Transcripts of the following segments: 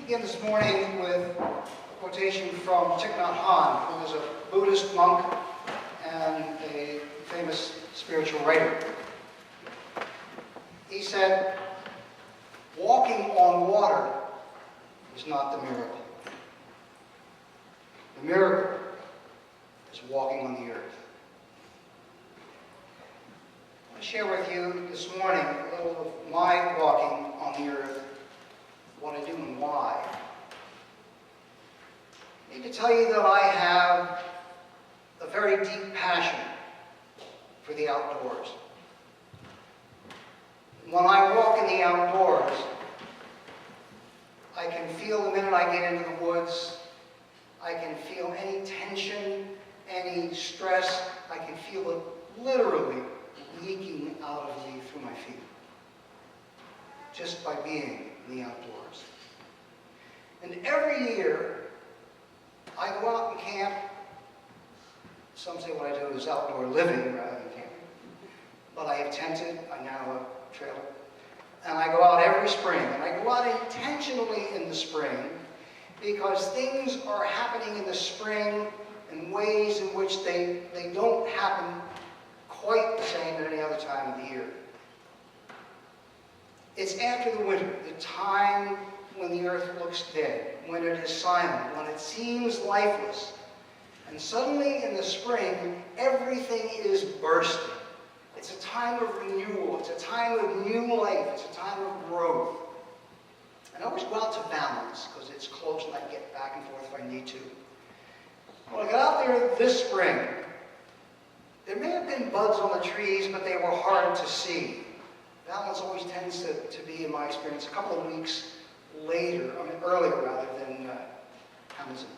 Begin this morning with a quotation from Thich Nhat Hanh, who is a Buddhist monk and a famous spiritual writer. He said, "Walking on water is not the miracle. The miracle is walking on the earth." I want to share with you this morning a little of my walking on the earth, what I do and why. I need to tell you that I have a very deep passion for the outdoors. When I walk in the outdoors, I can feel the minute I get into the woods, I can feel any tension, any stress, I can feel it literally leaking out of me through my feet, just by being in the outdoors. And every year, I go out and camp. Some say what I do is outdoor living rather than camping. But I have tented, I now have a trailer. And I go out every spring. And I go out intentionally in the spring because things are happening in the spring in ways in which they don't happen quite the same at any other time of the year. It's after the winter, the time when the earth looks dead, when it is silent, when it seems lifeless. And suddenly in the spring, everything is bursting. It's a time of renewal. It's a time of new life. It's a time of growth. And I always go out to Balance because it's close and I can get back and forth if I need to. When I got out there this spring, there may have been buds on the trees, but they were hard to see. Balance always tends to be, in my experience, a couple of weeks earlier rather than Hamilton.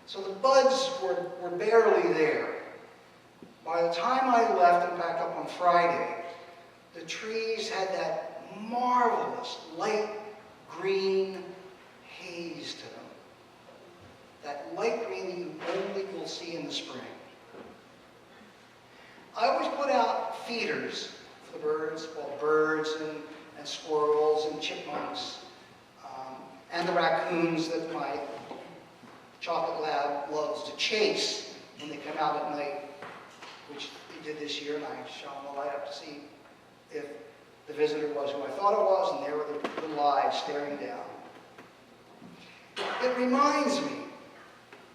So the buds were barely there. By the time I left and back up on Friday, the trees had that marvelous light green haze to them. That light green that you only will see in the spring. I always put out feeders for the birds, birds and squirrels and chipmunks, and the raccoons that my chocolate lab loves to chase when they come out at night, which he did this year, and I shone the light up to see if the visitor was who I thought it was, and there were the little eyes staring down. It reminds me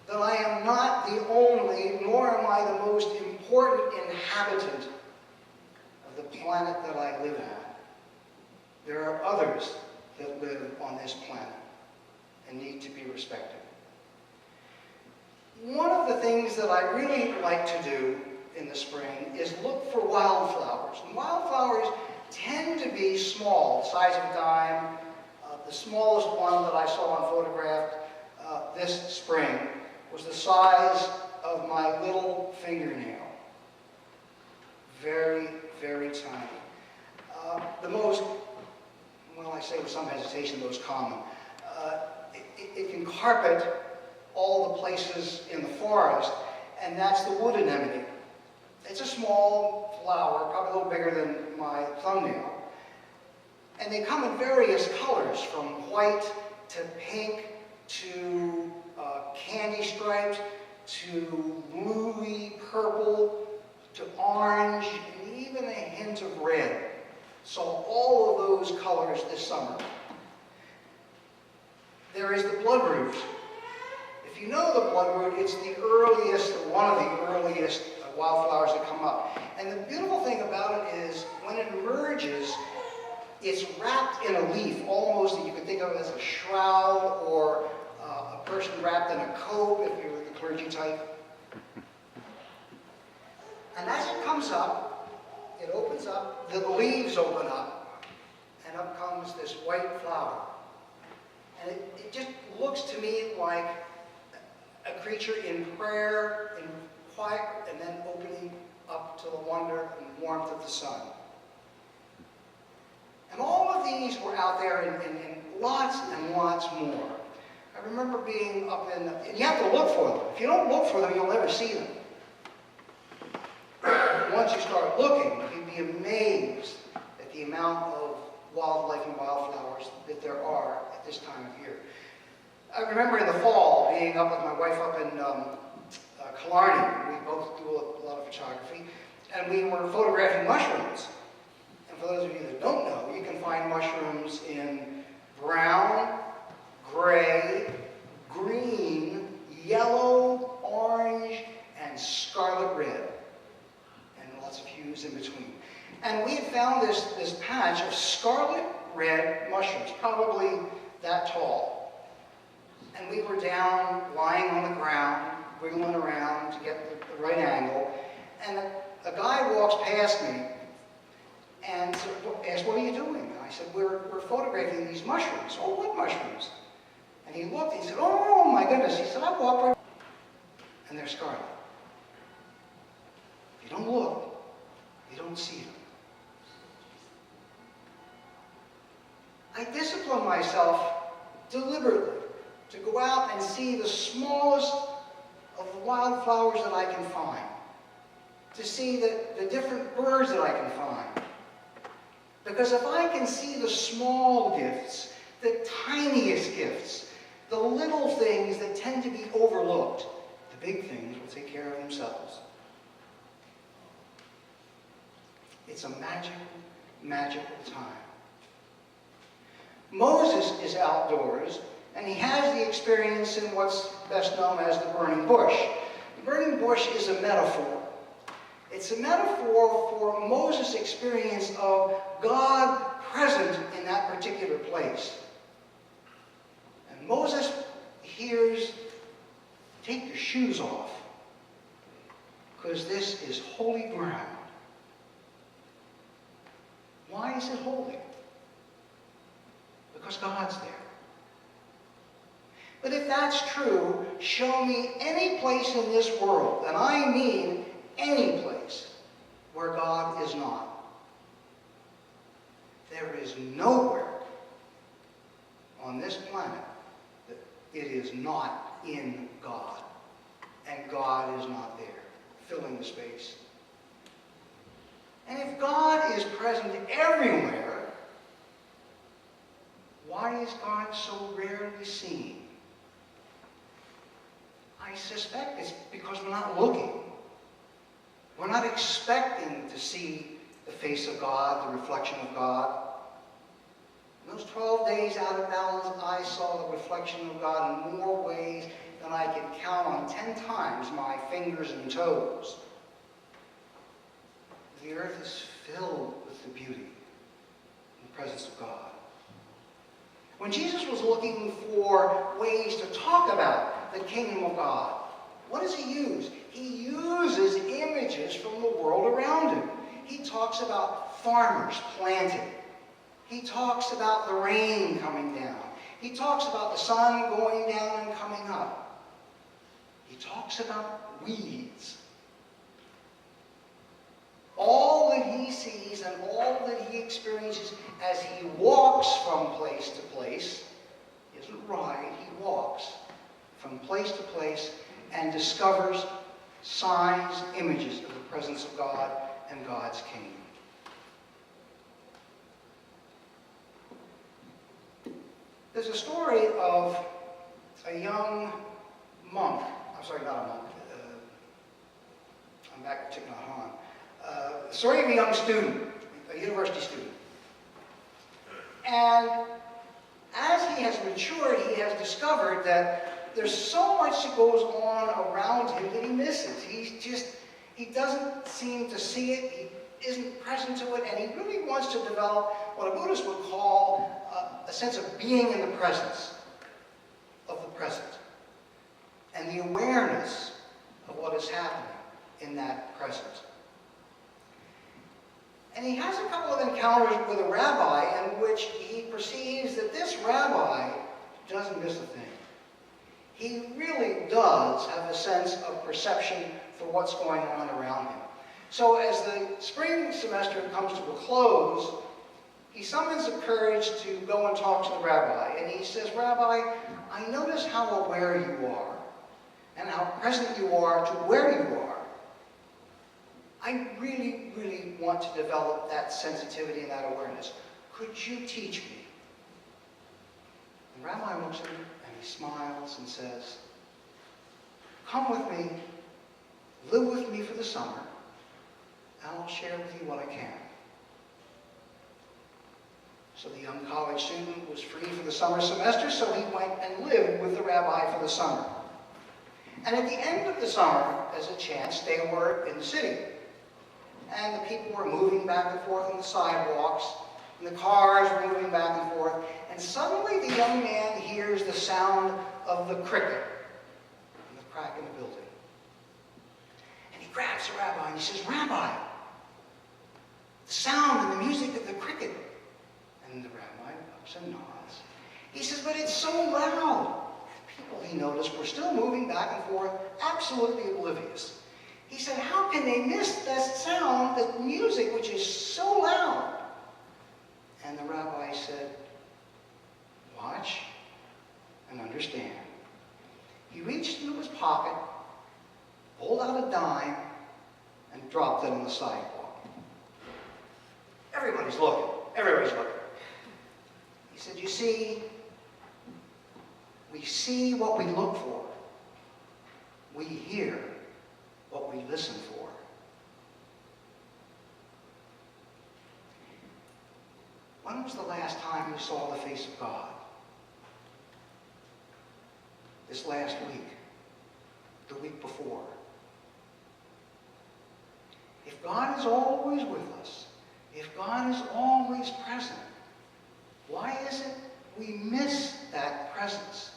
that I am not the only, nor am I the most important inhabitant of the planet that I live on. There are others that live on this planet and need to be respected. One of the things that I really like to do in the spring is look for wildflowers. And wildflowers tend to be small, the size of a dime. The smallest one that I saw on photograph this spring was the size of my little fingernail. Very, very tiny. The most, well, I say with some hesitation, the most common. It can carpet all the places in the forest, and that's the wood anemone. It's a small flower, probably a little bigger than my thumbnail. And they come in various colors, from white to pink to candy striped to bluey purple to orange and even a hint of red. Saw all of those colors this summer. There is the bloodroot. If you know the bloodroot, it's the earliest, or one of the earliest wildflowers that come up. And the beautiful thing about it is when it emerges, it's wrapped in a leaf, almost that you could think of as a shroud or a person wrapped in a coat if you're the clergy type. And as it comes up, it opens up, the leaves open up, and up comes this white flower. And it just looks to me like a creature in prayer, in quiet, and then opening up to the wonder and warmth of the sun. And all of these were out there in lots and lots more. I remember being up in, and you have to look for them. If you don't look for them, you'll never see them. Once you start looking, you'd be amazed at the amount of wildlife and wildflowers that there are at this time of year. I remember in the fall being up with my wife up in Killarney. We both do a lot of photography, and we were photographing mushrooms. And for those of you that don't know, you can find mushrooms in brown, gray, green, yellow, orange, and scarlet red, and lots of hues in between. And we had found this patch of scarlet red mushrooms, probably that tall. And we were down, lying on the ground, wiggling around to get the right angle, and a guy walks past me and asked, "What are you doing?" And I said, we're photographing these mushrooms." "Oh, what mushrooms?" And he looked and he said, "Oh my goodness." He said, "I walked right," and they're scarlet. If you don't look, you don't see them. I discipline myself deliberately to go out and see the smallest of the wildflowers that I can find, to see the different birds that I can find. Because if I can see the small gifts, the tiniest gifts, the little things that tend to be overlooked, the big things will take care of themselves. It's a magical, magical time. Moses is outdoors, and he has the experience in what's best known as the burning bush. The burning bush is a metaphor. It's a metaphor for Moses' experience of God present in that particular place. And Moses hears, "Take your shoes off, because this is holy ground." Why is it holy? Because God's there. But if that's true, show me any place in this world, and I mean any place, where God is not. There is nowhere on this planet that it is not in God, and God is not there, filling the space. And if God is present everywhere, why is God so rarely seen? I suspect it's because we're not looking. We're not expecting to see the face of God, the reflection of God. In those 12 days out of balance, I saw the reflection of God in more ways than I can count on 10 times my fingers and toes. The earth is filled with the beauty and the presence of God. When Jesus was looking for ways to talk about the kingdom of God, what does he use? He uses images from the world around him. He talks about farmers planting. He talks about the rain coming down. He talks about the sun going down and coming up. He talks about weeds. All that he sees and all that he experiences as he walks from place to place, he doesn't ride, he walks from place to place and discovers signs, images of the presence of God and God's kingdom. There's a story of a young monk. I'm sorry, not a monk. I'm back to Thich Nhat Hanh. The story of a young student, a university student. And as he has matured, he has discovered that there's so much that goes on around him that he misses. He doesn't seem to see it, he isn't present to it, and he really wants to develop what a Buddhist would call a sense of being in the presence of the present, and the awareness of what is happening in that present. And he has a couple of encounters with a rabbi in which he perceives that this rabbi doesn't miss a thing. He really does have a sense of perception for what's going on around him. So as the spring semester comes to a close, he summons the courage to go and talk to the rabbi. And he says, "Rabbi, I notice how aware you are and how present you are to where you are. I really, really want to develop that sensitivity and that awareness. Could you teach me?" the rabbi looks at him and he smiles and says, "Come with me, live with me for the summer, and I'll share with you what I can." So the young college student was free for the summer semester, so he went and lived with the rabbi for the summer. And at the end of the summer, as a chance, they were in the city. And the people were moving back and forth on the sidewalks, and the cars were moving back and forth, and suddenly the young man hears the sound of the cricket and the crack in the building. And he grabs the rabbi and he says, "Rabbi, the sound and the music of the cricket." And the rabbi ups and nods. He says, "But it's so loud." People, he noticed, were still moving back and forth, absolutely oblivious. He said, "How can they miss that sound, that music, which is so loud?" And the rabbi said, "Watch and understand." He reached into his pocket, pulled out a dime, and dropped it on the sidewalk. Everybody's looking. Everybody's looking. He said, "You see, we see what we look for. We hear what we listen for." When was the last time you saw the face of God? This last week? The week before? If God is always with us, if God is always present, why is it we miss that presence?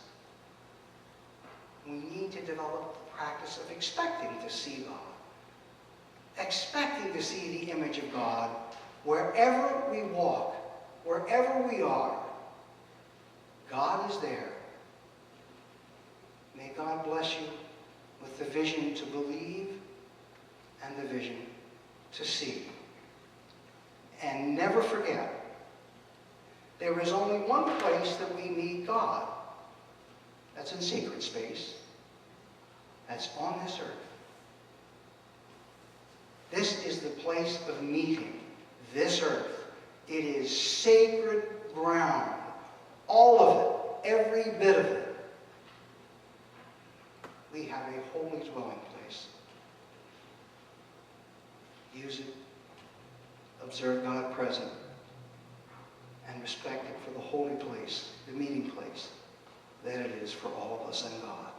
We need to develop the practice of expecting to see God. Expecting to see the image of God wherever we walk, wherever we are. God is there. May God bless you with the vision to believe and the vision to see. And never forget, there is only one place that we meet God. That's in secret space. That's on this earth. This is the place of meeting, this earth. It is sacred ground. All of it, every bit of it. We have a holy dwelling place. Use it. Observe God present. And respect it for the holy place, the meeting place that it is for all of us and God.